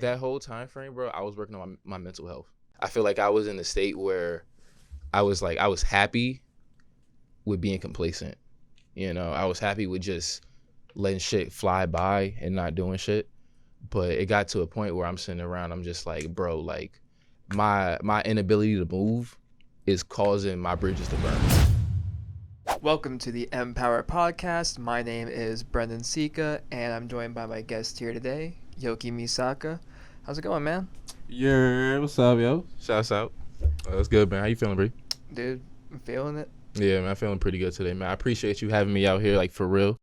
That whole time frame, bro, I was working on my mental health. I feel like I was in a state where I was happy with being complacent. I was happy with just letting shit fly by and not doing shit. But it got to a point where I'm sitting around, I'm just like, bro, like my inability to move is causing my bridges to burn. Welcome to the Mpower podcast. My name is Brendan Sika, and I'm joined by my guest here today, Yoki Misaka. How's it going, man? Yeah, what's up, yo? Shouts out. That's good, man. How you feeling, bro? Dude, I'm feeling it. Yeah, man, I'm feeling pretty good today, man. I appreciate you having me out here, like, for real.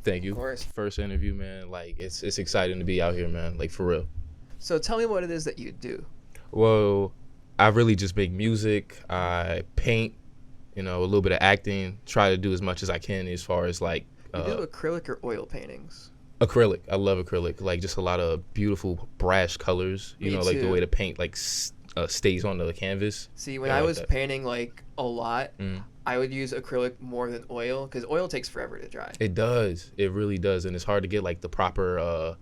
Thank you. Of course. First interview, man. Like, it's exciting to be out here, man. Like, for real. So tell me what it is that you do. Well, I really just make music. I paint, a little bit of acting. Try to do as much as I can as far as, like... You do acrylic or oil paintings? Acrylic. I love acrylic. Like, just a lot of beautiful brash colors. Me like too. the way the paint, like, stays on the canvas. See, when Yeah, I like was that. painting, like, a lot, Mm. I would use acrylic more than oil, because oil takes forever to dry. It does. It really does. And it's hard to get, like, the proper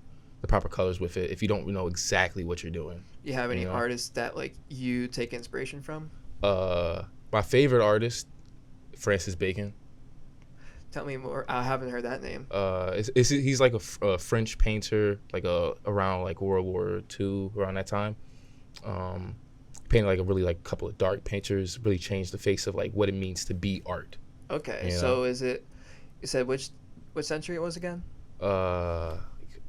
colors with it if you don't know exactly what you're doing. You have any You know? artists that, like, you take inspiration from? My favorite artist, Francis Bacon. Tell me more. I haven't heard that name. He's like a French painter, like around like World War II, around that time. Painted like a really like couple of dark pictures, really changed the face of like what it means to be art. Okay, You know? so is it... You said which century it was again?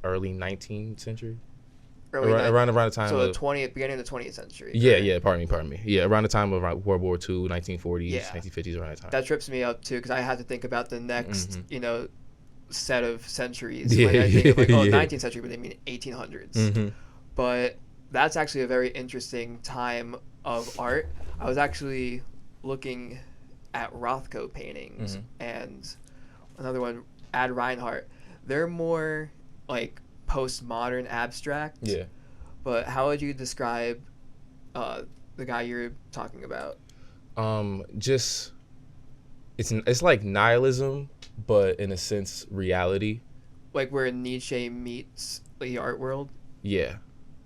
Early 19th century. Early Around the time So of the 20th, beginning of the 20th century. yeah, correct? yeah. Pardon me. Yeah, around the time of World War II, 1940s, Yeah. 1950s, around that time. That trips me up too, because I had to think about the next, set of centuries. Yeah, Like I think of like, yeah. 19th century, but they mean 1800s. Mm-hmm. But that's actually a very interesting time of art. I was actually looking at Rothko paintings and another one, Ad Reinhardt. They're more like postmodern abstract. Yeah. But how would you describe the guy you're talking about? Just it's like nihilism, but in a sense, reality. Like where Nietzsche meets the art world? Yeah,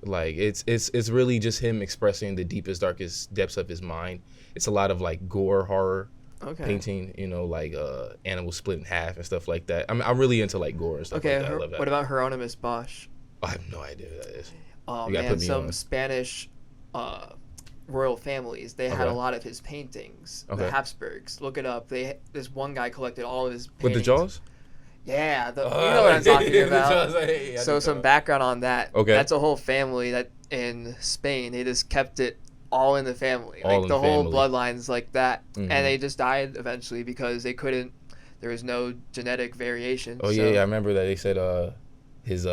like it's really just him expressing the deepest, darkest depths of his mind. It's a lot of like gore horror Okay. painting, like animals split in half and stuff like that. I'm really into like gore and stuff Okay, like that. I love that. what about Hieronymus Bosch? I have no idea who that is. Oh You gotta man, put me some on. Spanish royal families, they had a Okay. lot of his paintings. The Okay. Habsburgs. Look it up. This one guy collected all of his paintings. With the jaws? Yeah, you know what I'm talking The about. jaws, I So know some that. background on that. Okay. That's a whole family that in Spain they just kept it all in the family. All Like in the the whole family. bloodlines like that. Mhm. And they just died eventually because they couldn't there was no genetic variation. Oh so, yeah, I remember that they said his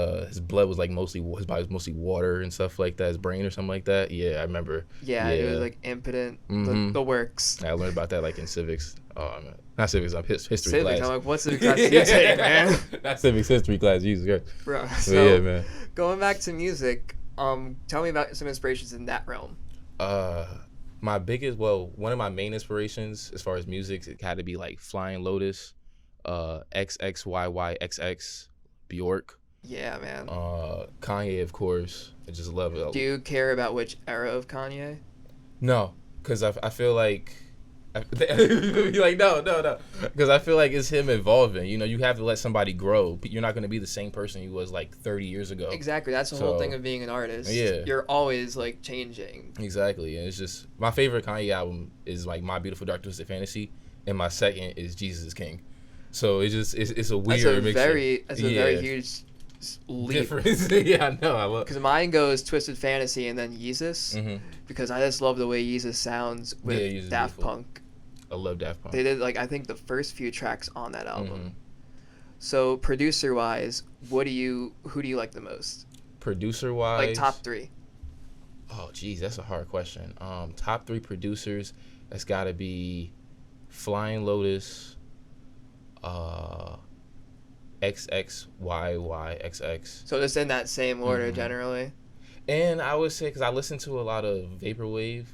blood was like his body was mostly water and stuff like that, his brain or something like that. Yeah, I remember. Yeah, it was Yeah. like impotent, Mhm. the works. I learned about that like in civics. Oh man, not civics. History Civics, class. I'm like, what's the class you take, man? Not civics, history class. Jesus Christ. Bro, But so yeah, man. going back to music, tell me about some inspirations in that realm. One of my main inspirations as far as music, it had to be like Flying Lotus, XXYYXX, Bjork, Yeah, man. Kanye, of course. I just love it. Do you care about which era of Kanye? No, because I feel like you're like no, because I feel like it's him evolving. You have to let somebody grow. You're not going to be the same person you was like 30 years ago. Exactly. That's the whole So, thing of being an artist. yeah. You're always like changing. Exactly, and it's just my favorite Kanye album is like My Beautiful Dark Twisted Fantasy, and my second is Jesus is King. So it's a weird That's a mixture. very Yeah. huge leap. Difference. Yeah, I know. I love. Because mine goes Twisted Fantasy and then Yeezus. Mhm. Because I just love the way Yeezus sounds with Yeah, Yeezus is Daft beautiful. Punk. I love Daft Punk. They did like I think the first few tracks on that album. Mhm. So producer wise, who do you like the most? Producer wise, Like top 3. Oh, geez, that's a hard question. Top 3 producers. That's got to be Flying Lotus, XXYYXX, So just in that same order Mhm. generally. and I would say because I listen to a lot of vaporwave,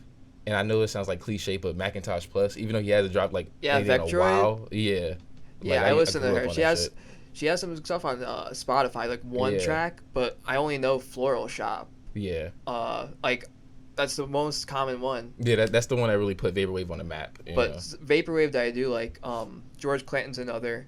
and I know it sounds like cliche, but Macintosh Plus, even though he hasn't dropped like Yeah, anything in a Vectroid? while, yeah. Yeah, Like, I listen to grew up her. on She that has shit. she has some stuff on Spotify, like one Yeah. track, but I only know Floral Shop. Yeah. Like that's the most common one. Yeah, that's the one that really put vaporwave on the map. But vaporwave that I do like, George Clinton's another.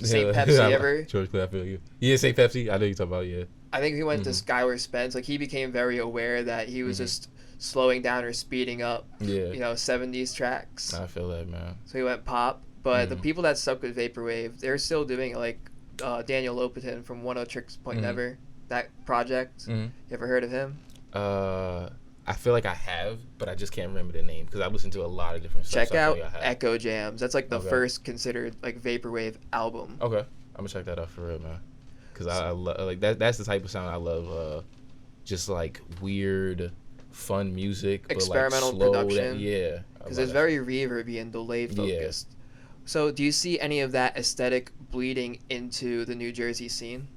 St. Pepsi ever. George Clinton, I feel you. Yeah, St. Pepsi. I know you're talking about, yeah. I think he went to Skyward Spence. Like, he became very aware that he was just slowing down or speeding up, 70s tracks. I feel that, man. So he went pop. But the people that stuck with vaporwave, they're still doing it. Like Daniel Lopatin from 10 Tricks Point Never, that project. You ever heard of him? I feel like I have, but I just can't remember the name because I listened to a lot of different stuff. Check out Echo Jams. That's like the first considered like vaporwave album. Okay, I'm gonna check that out for real, man. Because I love like that. That's the type of sound I love. Just like weird, fun music, experimental but like slow production. Yeah, because it's very reverby and delay focused. So, do you see any of that aesthetic bleeding into the New Jersey scene?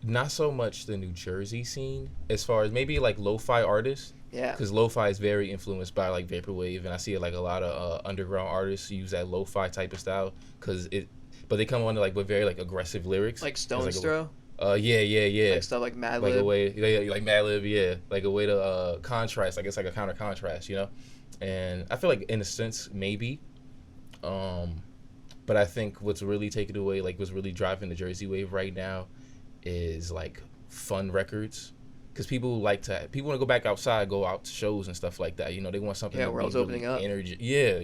Not so much the New Jersey scene, as far as maybe like lo-fi artists. Yeah. Because lo-fi is very influenced by like vaporwave, and I see like a lot of underground artists use that lo-fi type of style but they come on like with very like aggressive lyrics. Like Stone's Throw. Yeah. Like stuff like Madlib. Like a way, like Madlib, yeah. Like a way to contrast. Like it's like a counter contrast, And I feel like in a sense maybe. But I think what's really taking away, like what's really driving the Jersey wave right now, is like fun records. Because people want to go back outside, go out to shows and stuff like that. They want something. Yeah, world's opening up. Energy. Yeah,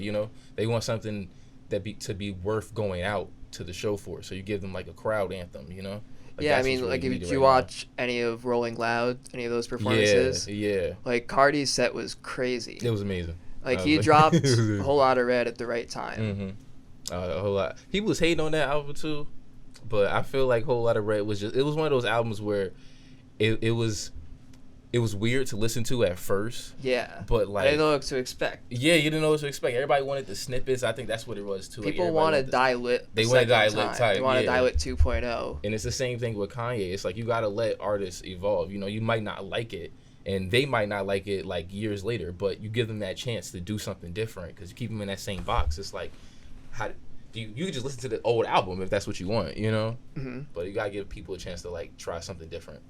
they want something to be worth going out to the show for. So you give them like a crowd anthem. Like yeah, I mean, like if you watch any of Rolling Loud, any of those performances. Yeah. Like Cardi's set was crazy. It was amazing. Like he dropped a whole lot of red at the right time. Mm-hmm. A whole lot. People was hating on that album too, but I feel like Whole Lot of Red was it was one of those albums where it was weird to listen to at first. Yeah. But like I didn't know what to expect. Yeah, you didn't know what to expect. Everybody wanted the snippets. I think that's what it was too. People wanted Dial-Lit. They wanted Dial-Lit type. They wanted Dial-Lit 2.0. And it's the same thing with Kanye. It's like you gotta let artists evolve. You might not like it, and they might not like it like years later, but you give them that chance to do something different because you keep them in that same box. It's like how you can just listen to the old album if that's what you want, Mm-hmm. But you gotta give people a chance to like try something different.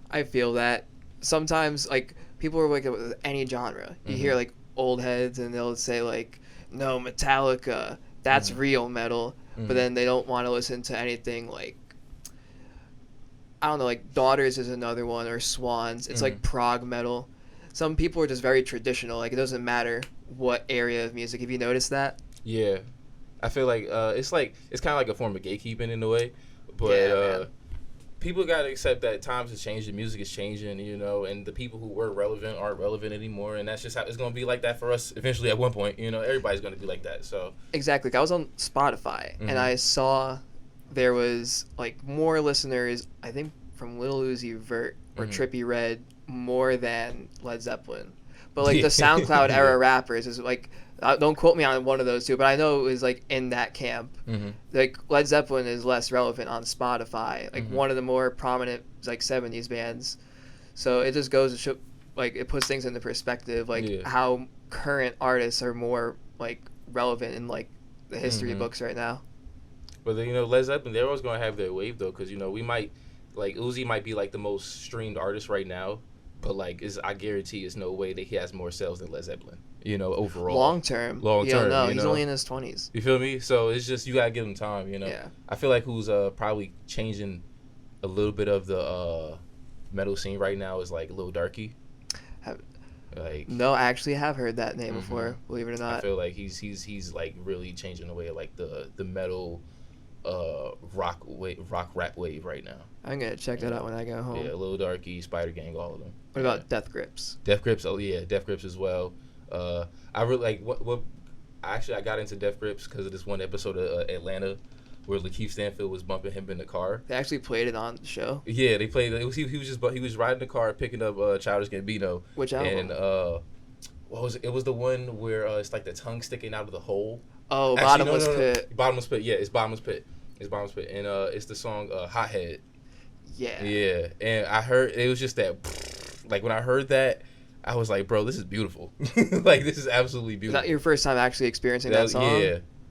I feel that sometimes like people are like with any genre. You hear like old heads and they'll say like, no, Metallica, that's real metal, but then they don't want to listen to anything like, I don't know, like Daughters is another one, or Swans. It's like prog metal. Some people are just very traditional. Like it doesn't matter what area of music. Have you noticed that? Yeah. I feel like it's kind of like a form of gatekeeping in a way, but people gotta accept that times have changed, the music is changing, and the people who were relevant aren't relevant anymore, and that's just how it's gonna be like that for us eventually at one point. Everybody's gonna be like that. So exactly. I was on Spotify and I saw there was like more listeners, I think, from Lil Uzi Vert or Trippie Redd more than Led Zeppelin, but like the SoundCloud era rappers is like. Don't quote me on one of those two, but I know it was like in that camp. Like Led Zeppelin is less relevant on Spotify, like one of the more prominent like 70s bands. So it just goes to show, like it puts things into perspective, like how current artists are more like relevant in like the history books right now. But Led Zeppelin, they're always gonna have their wave though, because we might like Uzi might be like the most streamed artist right now, but like I guarantee there's no way that he has more sales than Led Zeppelin. Overall. Long term. You don't know. He's only in his 20s. You feel me? So it's just, you got to give him time, Yeah. I feel like who's probably changing a little bit of the metal scene right now is like Lil Darky. No, I actually have heard that name before, believe it or not. I feel like he's like really changing the way of like the metal rock rap wave right now. I'm going to check that out when I go home. Yeah, Lil Darky, Spider Gang, all of them. What about Death Grips? Death Grips, oh yeah, Death Grips as well. I really like what actually I got into Death Grips because of this one episode of Atlanta where Lakeith Stanfield was bumping him in the car. They actually played it on the show. Yeah, they played it. He was riding the car picking up Childish Gambino. Which album? And what was it? It was the one where it's like the tongue sticking out of the hole. Oh, actually, Bottomless Pit. Bottomless Pit. Yeah, it's Bottomless Pit. And it's the song Hothead. Yeah. Yeah, and I heard it was just that like when I heard that. I was like, bro, this is beautiful. Like, this is absolutely beautiful. Is that your first time actually experiencing that song?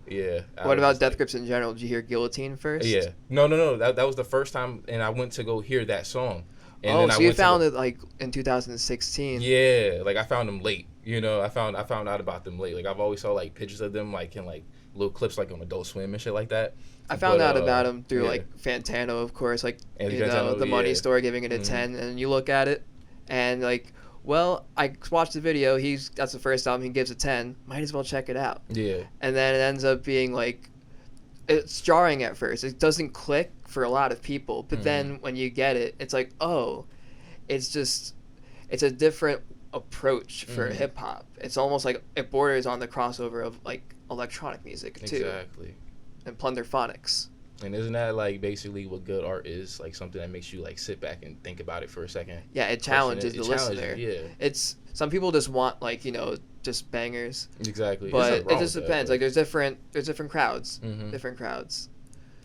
Yeah. What about Death Grips in general? Did you hear Guillotine first? Yeah. No. That was the first time, and I went to go hear that song. And Oh, then so you found it like in 2016. Yeah, like I found them late. You know, I found out about them late. Like I've always saw like pictures of them like in like little clips like on Adult Swim and shit like that. I found But, out about him through yeah. like Fantano, of course, like Anthony you know Fantano, the Money yeah. Store giving it a 10, and you look at it, and like, well, I watched the video. That's the first album he gives a 10. Might as well check it out. Yeah. And then it ends up being like, it's jarring at first. It doesn't click for a lot of people, but then when you get it, it's like, oh, it's a different approach for hip hop. It's almost like it borders on the crossover of like electronic music too. Exactly. And plunderphonics. And isn't that like basically what good art is? Like something that makes you like sit back and think about it for a second. Yeah, it challenges the listener. Yeah. It's some people just want like, you know, just bangers. Exactly. But it just depends. Like there's different crowds. Different crowds.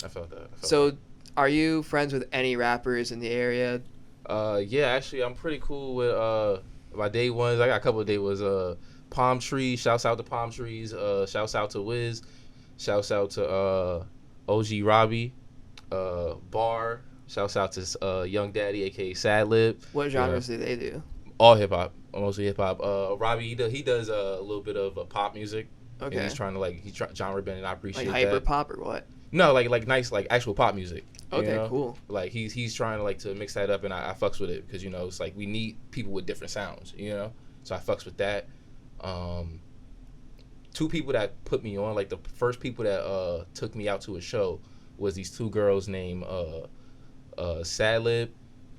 I felt that. So are you friends with any rappers in the area? Yeah, actually I'm pretty cool with my day ones. I got a couple of day ones. Palm Trees, shouts out to Palm Trees, shouts out to Wiz, shouts out to OG Robbie, Bar, shouts out to Young Daddy aka Sad Lib. What genres do they do? All hip hop, mostly hip hop. Robbie he does a little bit of pop music. Okay. And he's trying to like genre bending. I appreciate like hyper that. pop or what? No, like nice like actual pop music. Okay, you know? cool. Like he's trying to like to mix that up, and I fucks with it because you know it's like we need people with different sounds, you know. So I fucks with that. Two people that put me on, like the first people that took me out to a show was these two girls named Sadlib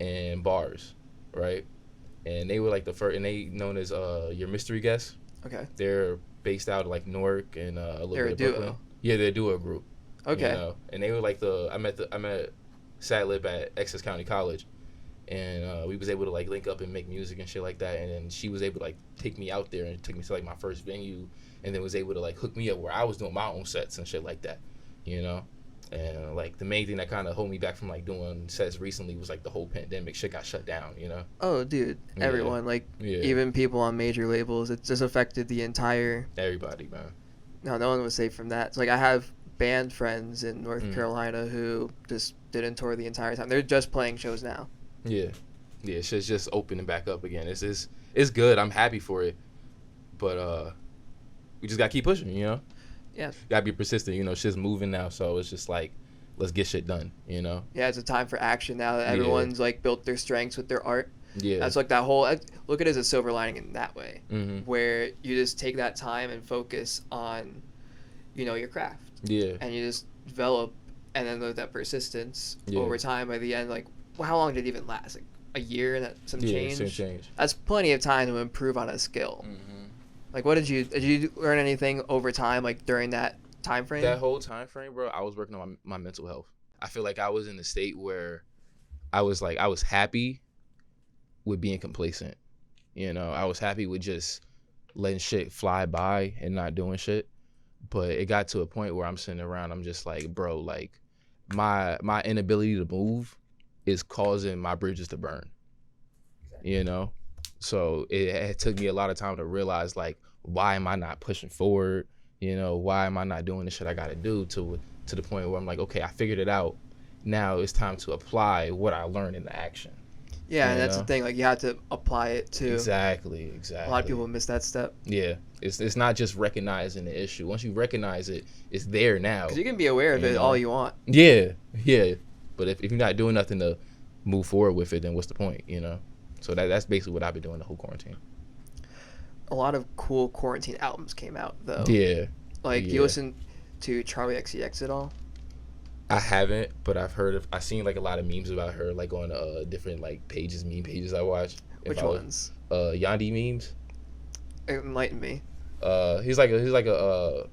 and Bars, right? And they were like the first, and they known as your mystery guests. Okay. They're based out of like Newark and a little They're bit a of duo. Brooklyn. Yeah, they're a duo group. Okay. You know? And they were like I met Sadlib at Essex County College, and we was able to like link up and make music and shit like that. And then she was able to like take me out there and took me to like my first venue, and then was able to like hook me up where I was doing my own sets and shit like that, you know. And like the main thing that kind of hold me back from like doing sets recently was like the whole pandemic shit got shut down, you know. Oh, dude, everyone Yeah. even people on major labels, it just affected the entire. Everybody, man. No one was safe from that. It's like I have band friends in North Carolina who just didn't tour the entire time. They're just playing shows now. Yeah, shit's just opening back up again. It's good. I'm happy for it, but we just gotta keep pushing, you know. Yeah. Gotta be persistent, you know. Shit's moving now, so it's just like let's get shit done, you know. Yeah, it's a time for action now that everyone's like built their strengths with their art. Yeah. That's like that whole look at it as a silver lining in that way, Mm-hmm. where you just take that time and focus on, you know, your craft. Yeah. And you just develop, and then with that persistence Yeah. over time. By the end, like, well, how long did it even last? Like a year and some change. Some change. That's plenty of time to improve on a skill. Mm-hmm. Like, what did you learn anything over time, like during that time frame? That whole time frame, bro, I was working on my mental health. I feel like I was in a state where I was happy with being complacent. You know, I was happy with just letting shit fly by and not doing shit. But it got to a point where I'm sitting around, I'm just like, bro, like my inability to move is causing my bridges to burn. You know? So it took me a lot of time to realize, like, why am I not pushing forward? You know, why am I not doing the shit I got to do to the point where I'm like, okay, I figured it out. Now it's time to apply what I learned into action. Yeah, and that's the thing. Like, you have to apply it to. Exactly. A lot of people miss that step. Yeah, it's not just recognizing the issue. Once you recognize it, it's there now. Because you can be aware of it all you want. Yeah. But if you're not doing nothing to move forward with it, then what's the point, you know? So that's basically what I've been doing the whole quarantine. A lot of cool quarantine albums came out, though. Yeah. Like, you listen to Charlie XCX at all? I haven't, but I've seen like a lot of memes about her, like on different like meme pages I watch. Which ones? Yandi memes. Enlighten me. He's like a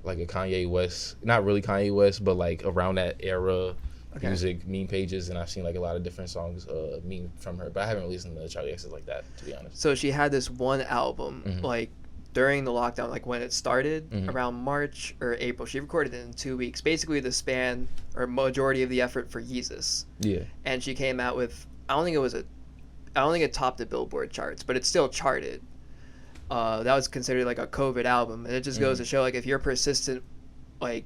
Kanye West, not really Kanye West, but like around that era. Okay. Music meme pages, and I've seen like a lot of different songs meme from her, but I haven't really listened to Charlie X's like that, to be honest. So she had this one album like during the lockdown, like when it started around March or April. She recorded it in 2 weeks, basically the span or majority of the effort for Yeezus. Yeah. And she came out with I don't think it topped the Billboard charts, but it still charted. That was considered like a COVID album, and it just goes to show, like, if you're persistent, like,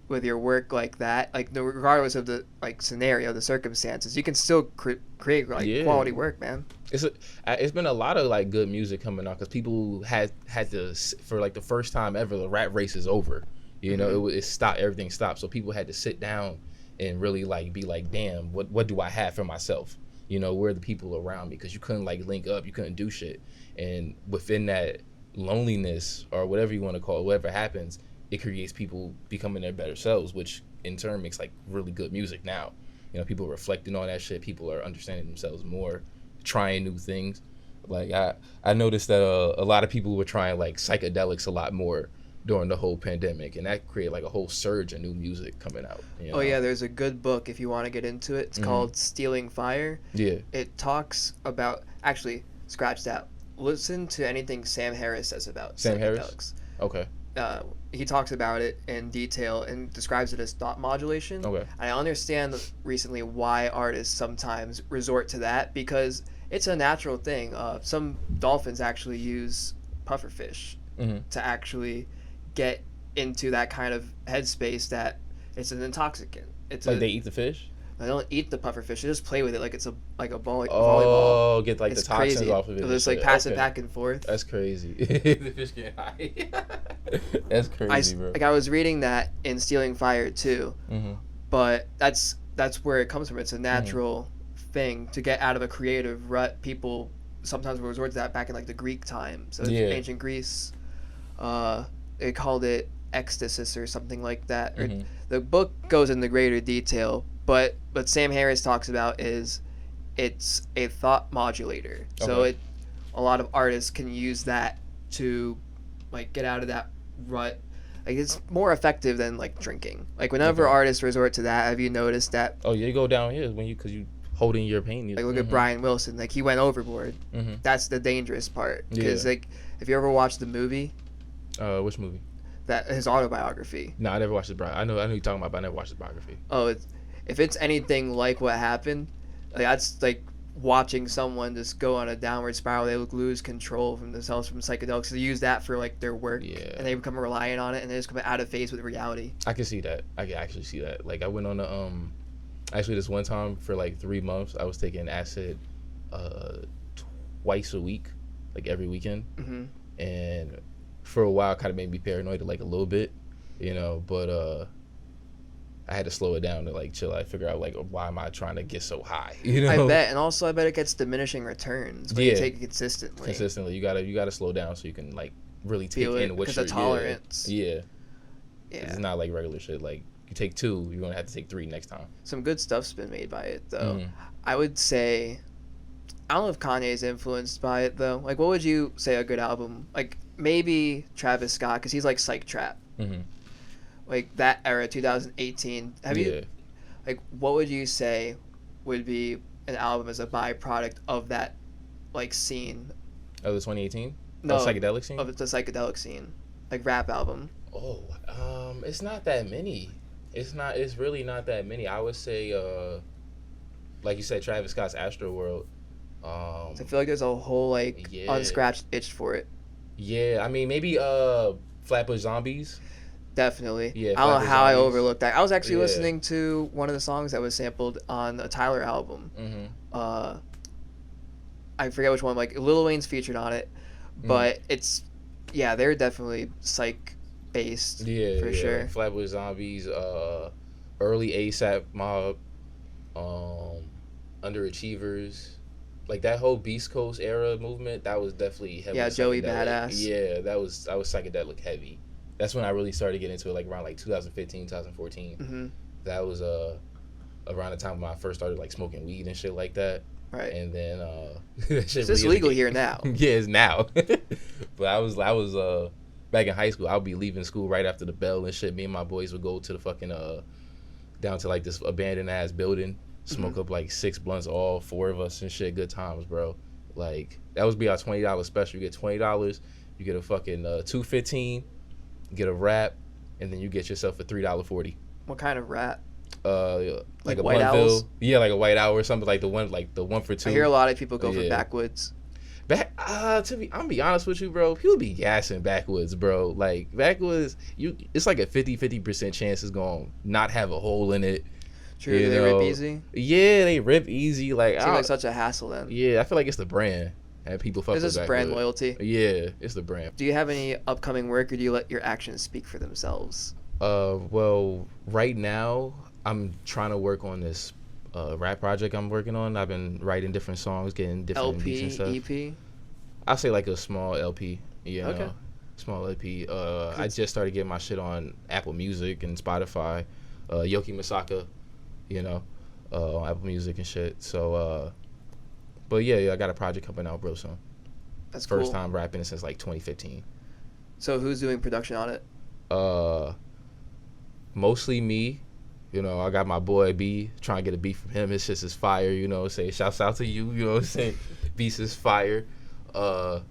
with your work like that, like regardless of the like scenario, the circumstances, you can still create like quality work, man. It's been a lot of like good music coming out because people had to, for like the first time ever, the rat race is over. You know, it stopped, everything stopped, so people had to sit down and really like be like, damn, what do I have for myself? You know, where are the people around me? Because you couldn't like link up, you couldn't do shit, and within that loneliness or whatever you want to call it, whatever happens, it creates people becoming their better selves, which in turn makes like really good music now. You know, people reflecting on that shit, people are understanding themselves more, trying new things. Like I noticed that a lot of people were trying like psychedelics a lot more during the whole pandemic, and that created like a whole surge of new music coming out. You know? Oh yeah, there's a good book if you want to get into it. It's called Stealing Fire. Yeah. It talks about, actually, scratch that. Listen to anything Sam Harris says about Sam psychedelics. Harris? Okay. He talks about it in detail and describes it as thought modulation. Okay. I understand recently why artists sometimes resort to that, because it's a natural thing. Some dolphins actually use pufferfish to actually get into that kind of headspace that it's an intoxicant. It's like they eat the fish? They don't eat the pufferfish. They just play with it like it's a volleyball. Oh, get like it's the toxins crazy. off of it. So just like pass it back and forth. That's crazy. The fish get high. That's crazy, bro. Like I was reading that in Stealing Fire too, but that's where it comes from. It's a natural thing to get out of a creative rut. People sometimes will resort to that back in like the Greek time. So ancient Greece, they called it ecstasis or something like that. Or the book goes into greater detail. But what Sam Harris talks about is it's a thought modulator. So a lot of artists can use that to like get out of that rut. Like it's more effective than like drinking. Like whenever artists resort to that, have you noticed that? Oh yeah, you go down here when because you holding your pain. Like look at Brian Wilson. Like he went overboard. That's the dangerous part. Because like if you ever watched the movie. Which movie? That his autobiography. No, I never watched the biography. I know you're talking about, but I never watched the biography. Oh, if it's anything like what happened, like that's like watching someone just go on a downward spiral. They lose control from themselves from psychedelics. They use that for like their work, and they become reliant on it, and they just come out of phase with reality. I can see that. I can actually see that. Like I went on a actually this one time for like 3 months, I was taking acid twice a week, like every weekend, and for a while, it kind of made me paranoid, like a little bit, you know, but I had to slow it down to like chill. I figure out like why am I trying to get so high? You know, I bet, and also I bet it gets diminishing returns when you take it consistently. Consistently, you gotta slow down so you can like really take in what you're. Tolerance. Yeah. It's not like regular shit. Like you take 2, you're gonna have to take 3 next time. Some good stuff's been made by it though. I would say, I don't know if Kanye's influenced by it though. Like, what would you say a good album? Like maybe Travis Scott, because he's like psych trap. Like that era, 2018. Have you, like, what would you say would be an album as a byproduct of that, like, scene? Of the 2018? No, psychedelic scene? Of the psychedelic scene, like rap album. Oh, it's not that many. It's really not that many. I would say, like you said, Travis Scott's Astroworld. So I feel like there's a whole like unscratched itch for it. Yeah, I mean maybe Flatbush Zombies. Definitely. Yeah, I don't know how I overlooked that. I was actually listening to one of the songs that was sampled on a Tyler album. I forget which one. Like Lil Wayne's featured on it, but it's they're definitely psych based. Yeah, for sure. Flatbush Zombies, early ASAP Mob, Underachievers. Like that whole Beast Coast era movement, that was definitely heavy. Yeah, Joey Badass. Yeah, that was psychedelic heavy. That's when I really started getting into it, like around like 2015, 2014. That was around the time when I first started like smoking weed and shit like that. Right. And then it's just legal here now. Yeah, it's now. But I was back in high school. I would be leaving school right after the bell and shit. Me and my boys would go to the fucking down to like this abandoned ass building, smoke up like 6 blunts, all 4 of us and shit. Good times, bro. Like that would be our $20 special. You get $20, you get a fucking $2.15. Get a wrap, and then you get yourself a $3.40. What kind of wrap? Like a White Bluntville. Owls? Yeah, like a White Owl or something, like the one for $2. I hear a lot of people go for backwoods. I'm be honest with you, bro. People be gassing Backwoods, bro. Like Backwoods, it's like a 50% chance it's gonna not have a hole in it. True, they rip easy. Yeah, they rip easy. Like seems like such a hassle then. Yeah, I feel like it's the brand and people fuck with This is brand loyalty. Yeah, it's the brand. Do you have any upcoming work, or do you let your actions speak for themselves? Well, right now I'm trying to work on this rap project I'm working on. I've been writing different songs, getting different beats and stuff. LP, EP? I'll say like a small LP. Yeah, okay. Small LP. I just started getting my shit on Apple Music and Spotify. Yoki Misaka, on Apple Music and shit. So, but yeah, I got a project coming out real soon. That's cool. First time rapping since like 2015. So who's doing production on it? Mostly me. I got my boy B, trying to get a beat from him. His shit is fire, say shouts out to you, you know what I'm saying? Beats is fire. But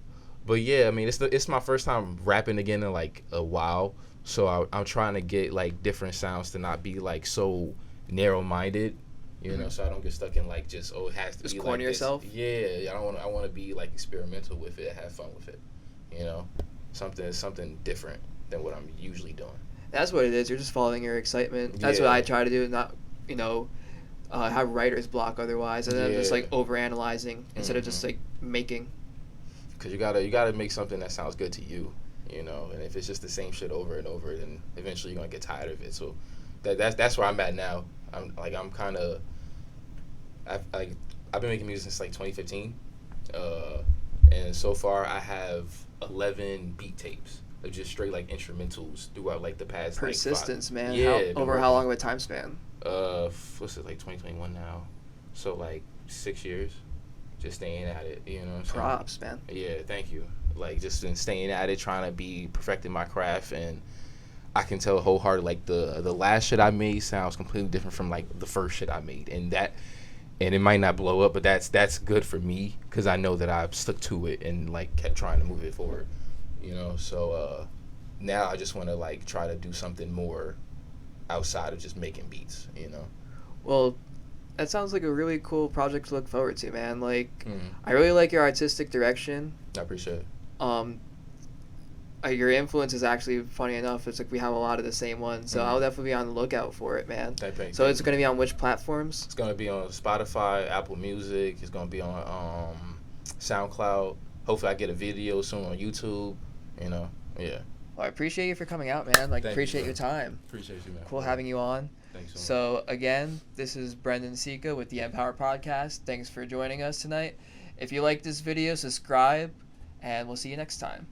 yeah, I mean it's my first time rapping again in like a while. So I'm trying to get like different sounds to not be like so narrow minded, so I don't get stuck in like just it has to just be corner like yourself. This. Yeah, I want to be like experimental with it, have fun with it, something different than what I'm usually doing. That's what it is. You're just following your excitement. That's what I try to do. Not, have writer's block otherwise, and then just like overanalyzing instead of just like making. Because you gotta make something that sounds good to you, and if it's just the same shit over and over, then eventually you're gonna get tired of it. So that's where I'm at now. I've been making music since like 2015, and so far I have 11 beat tapes. Just straight like instrumentals throughout like the past persistence, like, 5, man. Yeah, over how long of a time span? What's it like 2021 now? So like 6 years, just staying at it. Props, man. Yeah, thank you. Like just been staying at it, trying to be perfecting my craft, and I can tell wholeheartedly like the last shit I made sounds completely different from like the first shit I made, and it might not blow up, but that's good for me because I know that I've stuck to it and like kept trying to move it forward. So now I just want to like try to do something more outside of just making beats, Well, that sounds like a really cool project to look forward to, man. Like, I really like your artistic direction. I appreciate it. Your influence is actually, funny enough, it's like we have a lot of the same ones, so I'll definitely be on the lookout for it, man. So it's going to be on which platforms? It's going to be on Spotify, Apple Music. It's going to be on SoundCloud. Hopefully I get a video soon on YouTube. Yeah. Well, I appreciate you for coming out, man. Appreciate your time. Appreciate you, man. Cool having you on. Thanks so much. Again, this is Brendan Sika with the Mpower Podcast. Thanks for joining us tonight. If you like this video, subscribe, and we'll see you next time.